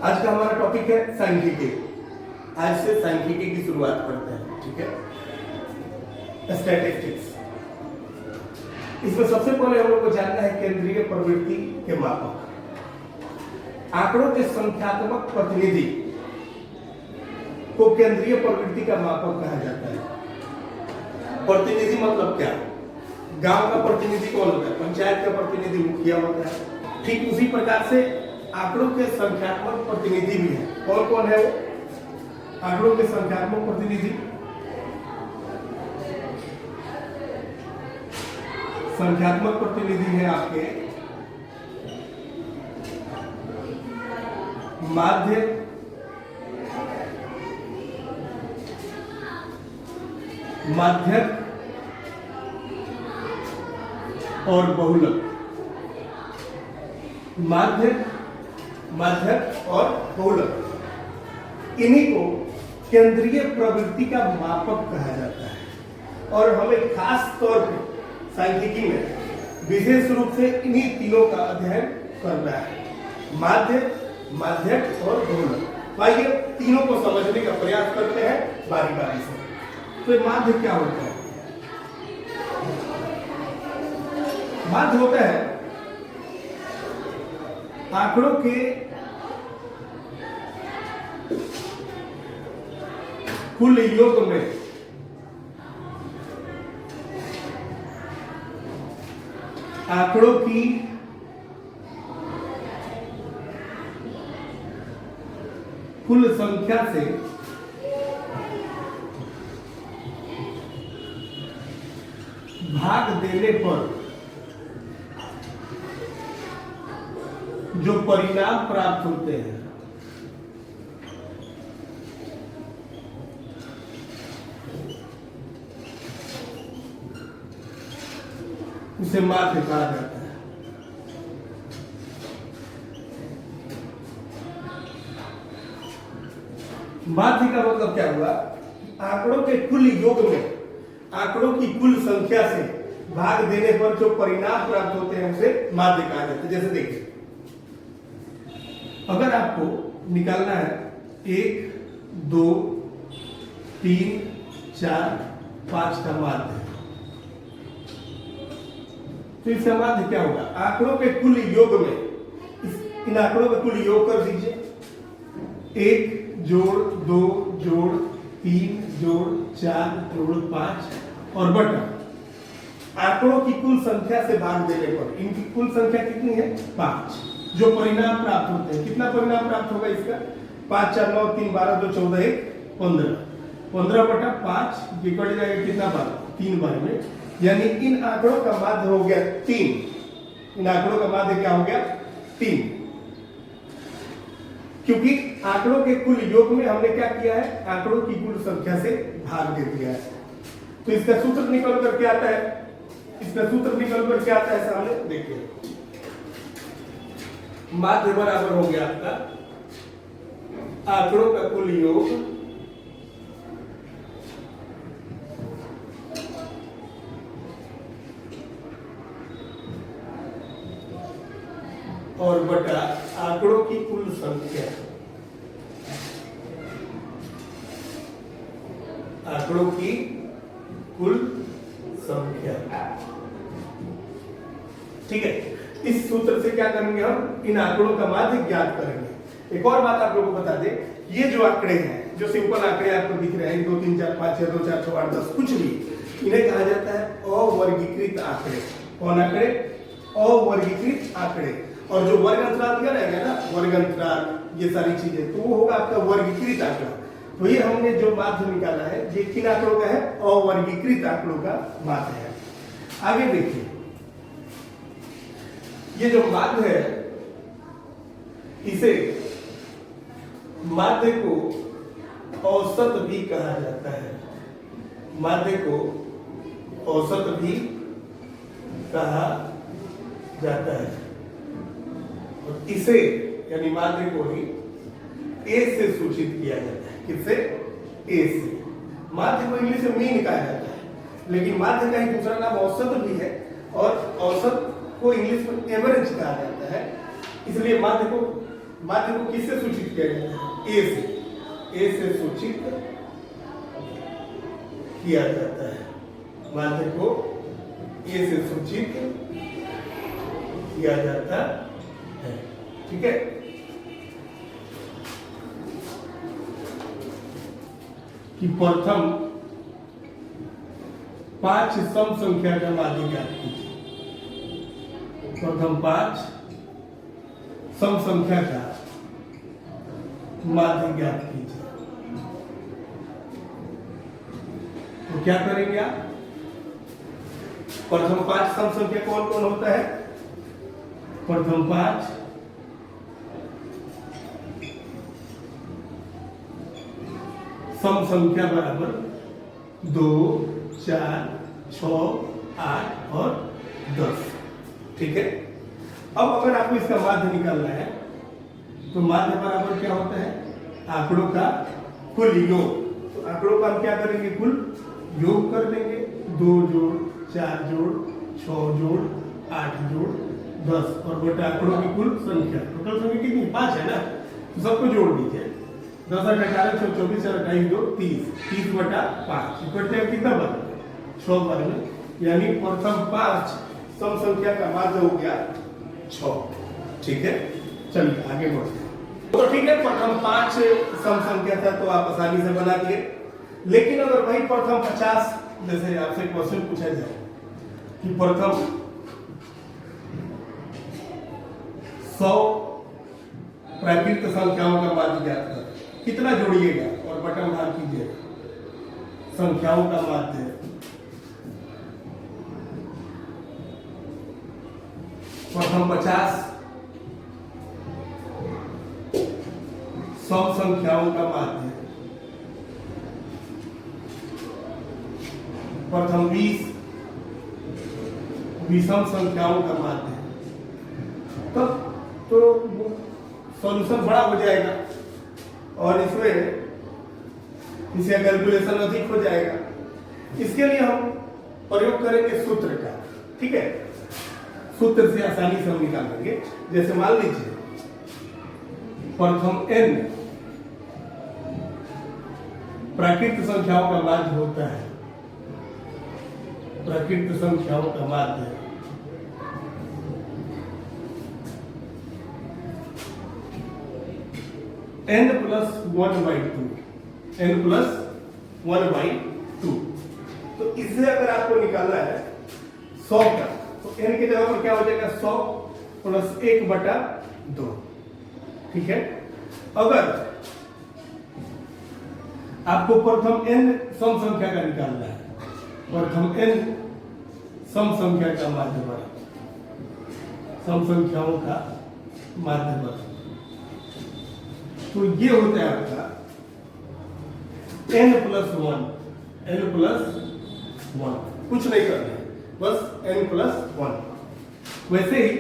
आज का हमारा टॉपिक है सांख्यिकी। आज से सांख्यिकी की शुरुआत करते हैं, ठीक है। स्टैटिस्टिक्स। इसमें सबसे पहले हम लोग को जानना है केंद्रीय प्रवृत्ति के मापक। आंकड़ों के संख्यात्मक प्रतिनिधि को केंद्रीय प्रवृत्ति का मापक कहा जाता है। प्रतिनिधि मतलब क्या? गांव का प्रतिनिधि कौन होता है? पंचायत का प्रतिनिधि मुखिया होता है। ठीक उसी प्रकार से आंकड़ों के संख्यात्मक प्रतिनिधि भी है। कौन कौन है वो आंकड़ों के संख्यात्मक प्रतिनिधि? संख्यात्मक प्रतिनिधि है आपके माध्य, माध्यक और बहुलक। माध्यक, माध्यक और बहुलक, इन्हीं को केंद्रीय प्रवृत्ति का मापक कहा जाता है। और हमें खास तौर पे सांख्यिकी में विशेष रूप से इन्हीं तीनों का अध्ययन करना है, माध्य, माध्यक और बहुलक। आइए तीनों को समझने का प्रयास करते हैं बारी बारी से। तो माध्य क्या होता है? माध्य होता है आंकड़ों के कुल योग में आंकड़ों की कुल संख्या से भाग देने पर जो परिणाम प्राप्त होते हैं उसे माध्य कहा जाता है। माध्य का मतलब क्या हुआ? आंकड़ों के कुल योग में आंकड़ों की कुल संख्या से भाग देने पर जो परिणाम प्राप्त होते हैं उसे माध्य कहा जाता है। जैसे देखिए, अगर आपको निकालना है 1, 2, 3, 4, 5 का माध्य, तो इसका माध्य क्या होगा? आंकड़ों के कुल योग में इन आंकड़ों का कुल योग कर दीजिए। 1 जोड़ 2 जोड़ 3 जोड़ 4 जोड़ 5 और बटा आंकड़ों की कुल संख्या से भाग देने पर इनकी कुल संख्या कितनी है? 5। जो परिणाम प्राप्त होते हैं, कितना परिणाम प्राप्त होगा इसका? 5, 4, 9, 3, 12, 2, 14, 1, 15। 15 बटा 5 ये कट जाएगा कितना बार? 3 बार में। यानी इन आंकड़ों का माध्य हो गया 3। इन आंकड़ों का माध्य क्या हो गया? 3। क्योंकि आंकड़ों के कुल योग में हमने क्या किया है? आंकड़ों की कुल संख्या से भाग दे दिया है। तो इसका सूत्र निकल कर क्या आता है? इसका सूत्र निकल कर क्या आता है सामने देखिए। माध्य बराबर हो गया आपका आंकड़ों का कुल योग और बटा आंकड़ों की कुल संख्या। आंकड़ों की कुल संख्या, ठीक है। इस सूत्र से क्या करेंगे? हम इन आंकड़ों का माध्य ज्ञात करेंगे। एक और बात आप लोगों को बता दें, ये जो आंकड़े हैं, जो सिंपल आंकड़े आपको दिख रहे हैं 2, 3, 4, 5, 6, 2, 4, 6, 8, 10 कुछ भी, इन्हें कहा जाता है अवर्गीकृत आंकड़े। कौन आंकड़े? अवर्गीकृत आंकड़े। और जो वर्ग अंतराल दिया रहेगा ना, वर्ग अंतराल, ये सारी चीजें, तो वो होगा आपका वर्गीकृत आंकड़ा। तो ये हमने जो माध्य निकाला है ये किन आंकड़ों का है? अवर्गीकृत आंकड़ों का माध्य है। आगे देखिए, ये जो माध्य है इसे माध्य को औसत भी कहा जाता है। माध्य को औसत भी कहा जाता है। और इसे यानी माध्य को ही ए से सूचित किया जाता है। किससे? ए से। माध्य को इंग्लिश में मीन कहा जाता है, लेकिन माध्य का ही दूसरा नाम औसत भी है और औसत को इंग्लिश में एवरेज कहा जाता है। इसलिए माध्य को माध्य को किससे सूचित किया जाता है? ए से सूचित किया जाता है। माध्य को ए से सूचित किया जाता है। ठीक है, कि प्रथम 5 सम संख्या का माध्य ज्ञात कीजिए। प्रथम 5 सम संख्या का माध्य ज्ञात कीजिए। तो क्या करेंगे आप? प्रथम 5 सम संख्या कौन कौन होता है? प्रथम 5 सम संख्या बराबर 2, 4, 6, 8 और 10। ठीक है, अब अगर आपको इसका माध्य निकालना है तो माध्य बराबर क्या होता है? आंकड़ों का कुल योग। तो आंकड़ों का हम क्या करेंगे? कुल योग कर देंगे। 2 जोड़ 4 जोड़ 6 जोड़ 8 जोड़ 10 और बटा आंकड़ों की कुल संख्या। टोटल संख्या कितनी? 5 है ना, तो सबको जोड़ दीजिए। 10 8 18 6 24 4 28 2 30 30 बटा 5 इकट्ठे कितना बन? 6 बन में, यानी प्रथम 5 सम संख्या का माध्य हो गया 6। ठीक है, चलिए आगे बढ़ते हैं। तो ठीक है, प्रथम 5 सम संख्या था तो आप आसानी से बना दिए। लेकिन अगर वही प्रथम 50, जैसे आपसे क्वेश्चन पूछा जाए कि प्रथम 100 प्राकृत संख्याओं का माध्य ज्ञात कर, कितना जोड़िएगा और बटन भाग कीजिएगा। संख्याओं का माध्य प्रथम 50 सम संख्याओं का माध्य, प्रथम 20 विषम संख्याओं का माध्य। तब तो सॉल्यूशन बड़ा हो जाएगा और इसमें इसका कैलकुलेशन अधिक हो जाएगा। इसके लिए हम प्रयोग करेंगे सूत्र का। ठीक है, सूत्र से आसानी से हम निकाल लेंगे। जैसे मान लीजिए प्रथम n प्राकृत संख्याओं का माध्य होता है। प्राकृत संख्याओं का माध्य n + 1/2, n + 1/2। तो इससे अगर आपको निकालना है 100 का, तो n की जगह पर क्या हो जाएगा? 100 + 1/2। ठीक है, अगर आपको प्रथम n सम संख्या का निकालना है, प्रथम n सम संख्या का माध्य बराबर, सम संख्याओं का माध्य बराबर, तो ये होता है आपका n + 1, n + 1। कुछ नहीं करना है, बस n + 1। वैसे ही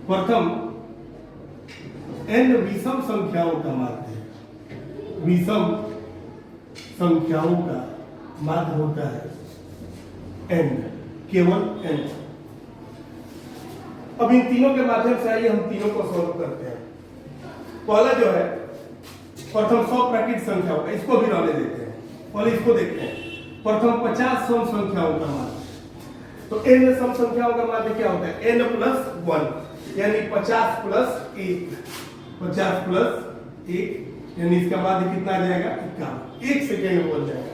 प्रथम n विषम संख्याओं का माध्य, विषम संख्याओं का माध्य होता है n, केवल n। अब इन तीनों के माध्यम से आइए हम तीनों को सॉल्व करते हैं। पहला जो है प्रथम 100 प्राकृत संख्याओं का, इसको भी रहने देते हैं, पहले इसको देखते हैं। प्रथम 50 सम संख्याओं का माध्य, तो n सम संख्याओं का माध्य क्या होता है? n + 1, यानी 50 + 1, 50 + 1, यानी इसका माध्य कितना आ जाएगा? 51। 1 सेकेंड में बन जाएगा।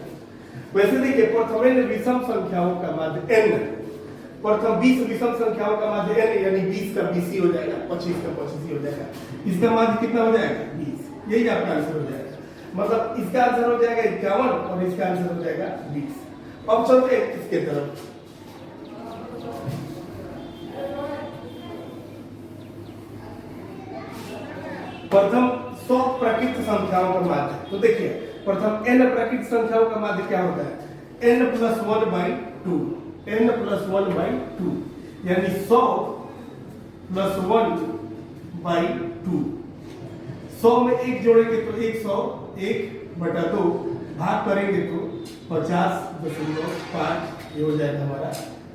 वैसे देखिए प्रथम n विषम संख्याओं का माध्य n, प्रथम 20 विषम संख्याओं का माध्य n, यानी 20 का 20 ही हो जाएगा, 25 का 25 ही हो जाएगा। इसका माध्य कितना हो जाएगा? 20। यही आपका आंसर हो जाएगा। मतलब इसका आंसर हो जाएगा 51 और इसका आंसर हो जाएगा 20। अब चलते हैं इसके तरफ। प्रथम 100 प्राकृत संख्याओं का माध्य, तो देखिए प्रथम n प्राकृत संख्याओं का माध्य क्या होता है? n + 1/2, n + 1/2, यानी 100 + 1/2। 100 में 1 जोड़ेंगे तो 100, 1/2, भाग करेंगे तो 50.5, ये हो जाएगा हमारा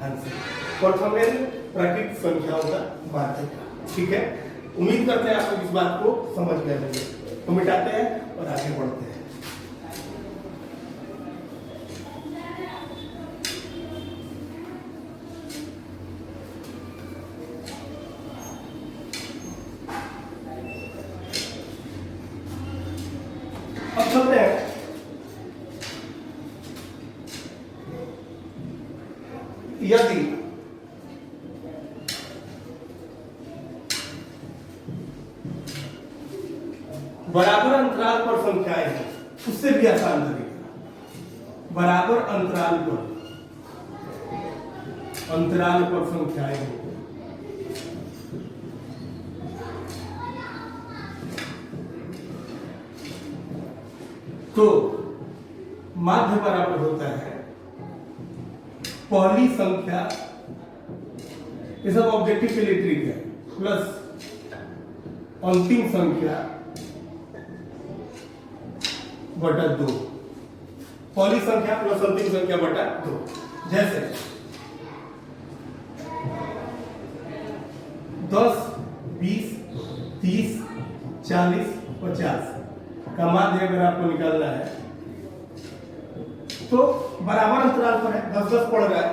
आंसर। प्रथम n प्राकृत संख्याओं का माध्य का। ठीक है, उम्मीद करते हैं आप लोग इस बात को समझ गए होंगे। तो मिटाते हैं और आगे बढ़ते हैं। अब चलते हैं यदि बराबर अंतराल पर संख्याएं हैं, उससे भी आसान तरीका, बराबर अंतराल पर संख्याएं हैं तो माध्य बराबर होता है पहली संख्या, ये सब ऑब्जेक्टिव के लिए ट्रिक है, प्लस अंतिम संख्या बटा 2। पहली संख्या प्लस अंतिम संख्या बटा 2। जैसे 10, 20, 30, 40, 50 का माध्य अगर आपको निकालना है तो बराबर अंतराल पर है, 10-10 पड़ रहा है।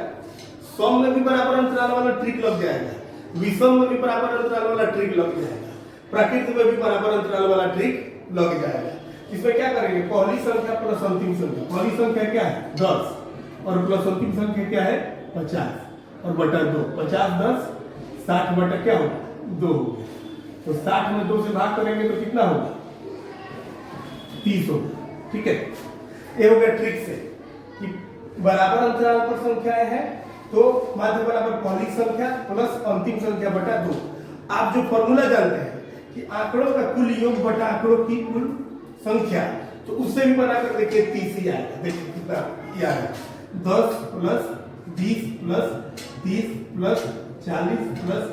सम में भी बराबर अंतराल वाला ट्रिक लग जाएगा, विषम में भी बराबर अंतराल वाला ट्रिक लग जाएगा, प्राकृत में भी बराबर अंतराल वाला ट्रिक लग जाएगा। इसमें क्या करेंगे, पहली संख्या प्लस अंतिम संख्या, पहली संख्या क्या है 10 और प्लस अंतिम संख्या क्या है 50 और बटा 2। 50 10 60 बटा क्या होगा 2 हो गया। तो 60 में 2 से भाग करेंगे तो कितना होगा 30 होगा। ठीक है, ये हो गया ट्रिक से कि बराबर अंतराल पर संख्याएं हैं तो माध्य बराबर पहली संख्या प्लस अंतिम संख्या बटा 2। आप जो फॉर्मूला जानते हैं कि आंकड़ों का कुल योग बटा आंकड़ों की कुल संख्या, तो उससे भी बनाकर देखिए 30 ही आएगा। देखिए कितना ये आएगा 10 प्लस 20 प्लस 30 प्लस 40 प्लस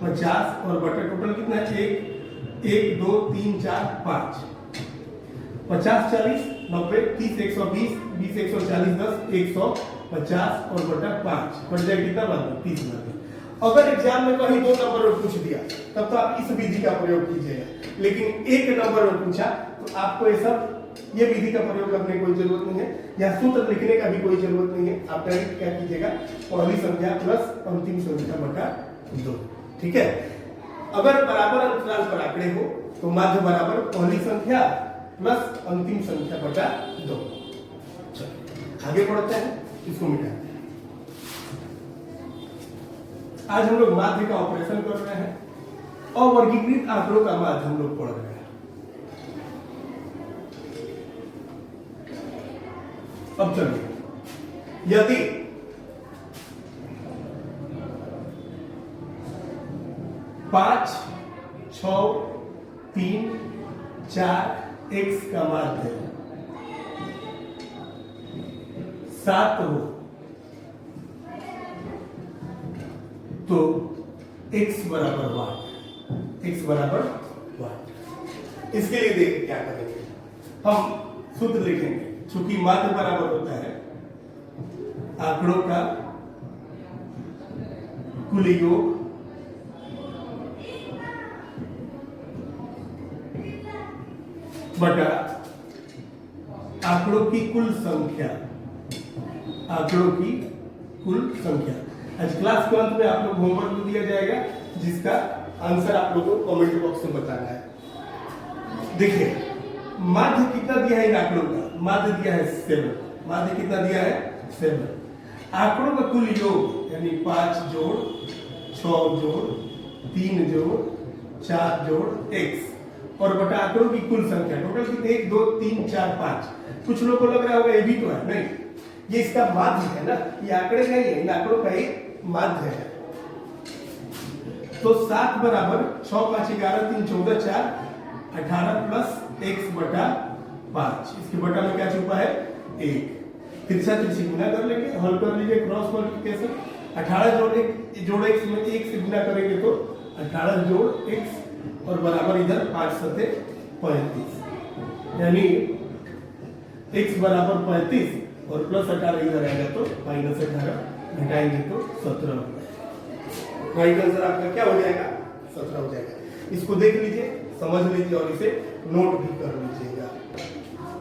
50 और बटा टोटल कितना है 1 2 3 4 5 50 40 90 30 120 20 140 10 150 और बटा 5 बढ़ जाए कितना बन 30 बन। अगर एग्जाम में कहीं 2 नंबर में पूछ दिया तब तो आप इस विधि का प्रयोग कीजिएगा, लेकिन 1 नंबर में पूछा तो आपको ये विधि का प्रयोग करने की कोई जरूरत नहीं है, या सूत्र लिखने का भी कोई जरूरत नहीं है। आप डायरेक्ट क्या कीजिएगा पहली संख्या प्लस अंतिम संख्या बटा 2। ठीक है, अगर बराबर अंतराल पर आंकड़े हो तो माध्य बराबर पहली संख्या प्लस अंतिम संख्या बटा 2। चलो आगे बढ़ते हैं, इसको मिटाते हैं। आज हम लोग माध्य का ऑपरेशन कर रहे हैं, अवर्गीकृत आंकड़ों का माध्य हम लोग पढ़ रहे हैं। अब चलिए, यदि पांच 6 3 4 x का माध्य 7 हो तो x बराबर वाट, x बराबर वाट। इसके लिए देखिए क्या करेंगे, हम सूत्र लिखेंगे। चूंकि माध्य बराबर होता है आंकड़ों का कुल योग बटा आंकड़ों की कुल संख्या, आंकड़ों की कुल संख्या। आज क्लास के अंत में आप लोग होमवर्क भी दिया जाएगा जिसका आंसर आप लोगों को कमेंट बॉक्स में बताना है। देखिए माध्य कितना दिया है इन आंकड़ों का, माध्य दिया है 7, माध्य कितना दिया है 7। आंकड़ों का कुल योग यानी 5 जोड़ 6 जोड़ 3 जोड़ 4 जोड़ x और बटा आंकड़ों की कुल संख्या टोटल कितने 1 2 3 4 5। कुछ लोगों को लग रहा होगा ये भी तो है, नहीं ये इसका माध्य है ना, ये आंकड़े नहीं है, इन आंकड़ों का एक माध्य है। तो 7 बराबर 6 5 11 3 14 4 18 प्लस x बटा 5। इसके बटा में क्या छुपा है 1। तिरछा तिरछी गुना कर लेंगे, हल कर लीजिए क्रॉस मल्टीप्लिकेशन। 18 जोड़ x में 1 से गुना करेंगे तो 18 जोड़ x और बराबर इधर 5 सते 35 यानी x बराबर 35 और प्लस 18 इधर आएगा तो माइनस 18 घटाएंगे तो 17 राइट आंसर आपका क्या हो जाएगा 17 हो जाएगा। इसको देख लीजिए, समझ लीजिए और इसे नोट भी कर लीजिएगा।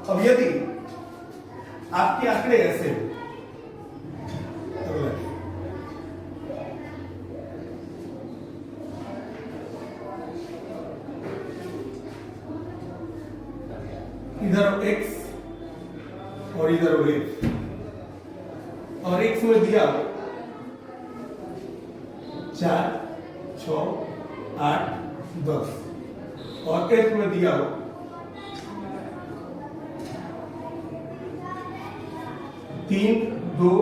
अब यदि आपके आंकड़े ऐसे हो, इधर x और इधर y, और x में दिया हो 4, 6, 8, 10 और f में दिया हो 3, 2,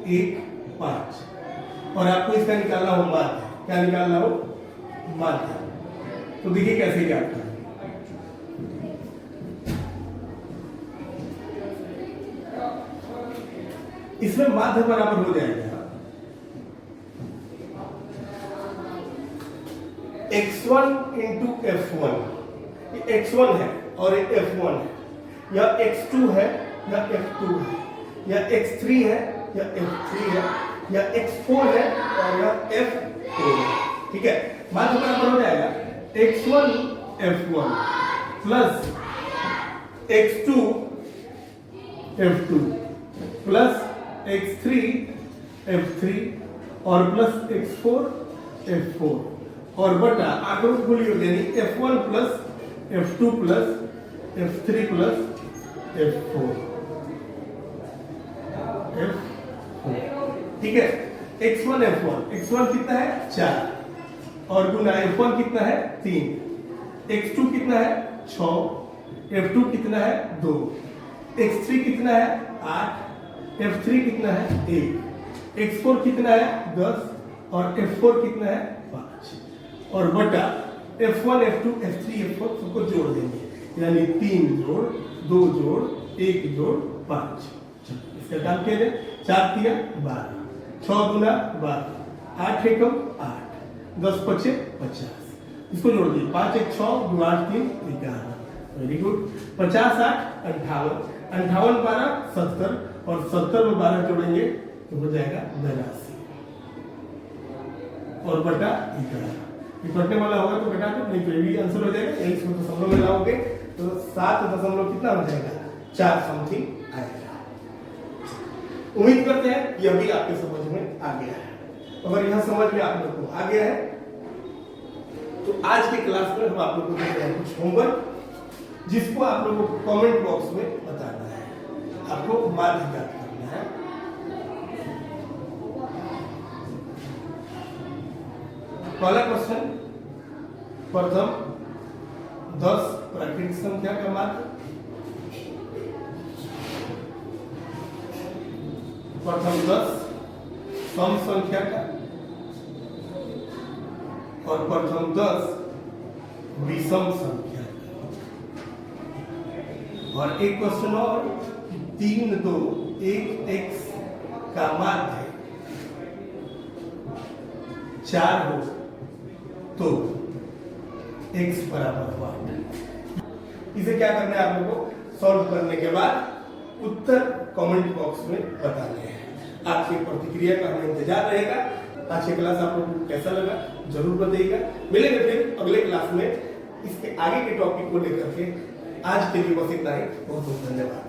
1, 5 और आपको इसका निकालना हो माध्य। क्या निकालना हो? माध्य। तो देखिए कैसे ज्ञात करें। इसमें माध्य बराबर हो जाएगा x1 इंटू f1। ये x1 है और ये f1 है, या x2 है या f2 है, या x3 है या f3 है, या x4 है और या f4 है। ठीक है, माध्य बराबर हो जाएगा x1 f1 plus x2 f2 plus x3 f3 और प्लस x4 f4 और बटा आंकड़ों को खोलिए, यानी f1 plus f2 plus f3 plus f4। ठीक है, x1 x1 कितना है? 4 और गुना f1 कितना है? 3, x2 कितना है? 6, f2 कितना है? 2, x3 कितना है? 8, f3 कितना है? 1, x4 कितना है? 10 और f4 कितना है? 5 और बटा f1 f2 f3 f4 सबको जोड़ देंगे, यानी 3 जोड़ 2 जोड़ 1 जोड़ 5। इसका काम क्या है? 4 तिया 12, 6 गुना 12, 8 एकम 8, 10 पचे 50। इसको जोड़ दिए, 5 1 6 2 8 3 11। Very good. 50 8 58, 58 12 70 और 70 में 12 जोड़ेंगे तो हो जाएगा 82 और बटा 11। ये कटने वाला होगा तो घटा दो, नहीं तो ये भी आंसर हो जाएगा। यही इसको दशमलव में लाओगे तो 7 दशमलव कितना हो जाएगा? 4 समथिंग आएगा। उम्मीद करते हैं यह भी आपके समझ में आ गया है। अगर यह समझ में आप लोग को आ गया है तो आज के क्लास में हम आप लोगों को दे रहे हैं कुछ होमवर्क, जिसको आप लोगों को कमेंट बॉक्स में बताना है। आपको माध्य ज्ञात करना है। पहला क्वेश्चन, प्रथम 10 प्राकृतिक संख्या का माध्य, प्रथम 10 सम संख्या का और प्रथम 10 विषम संख्या का। और एक क्वेश्चन और, 3 2 1 x का माध्य 4 हो तो x बराबर 1। इसे क्या करना है आप लोगों को? सॉल्व करने के बाद उत्तर कमेंट बॉक्स में बताने हैं। आपकी प्रतिक्रिया का हमें इंतजार रहेगा। आज की क्लास आप लोगों को कैसा लगा जरूर बताइएगा। मिलेंगे फिर अगले क्लास में इसके आगे के टॉपिक को लेकर के। आज के लिए बस इतना ही। बहुत बहुत धन्यवाद।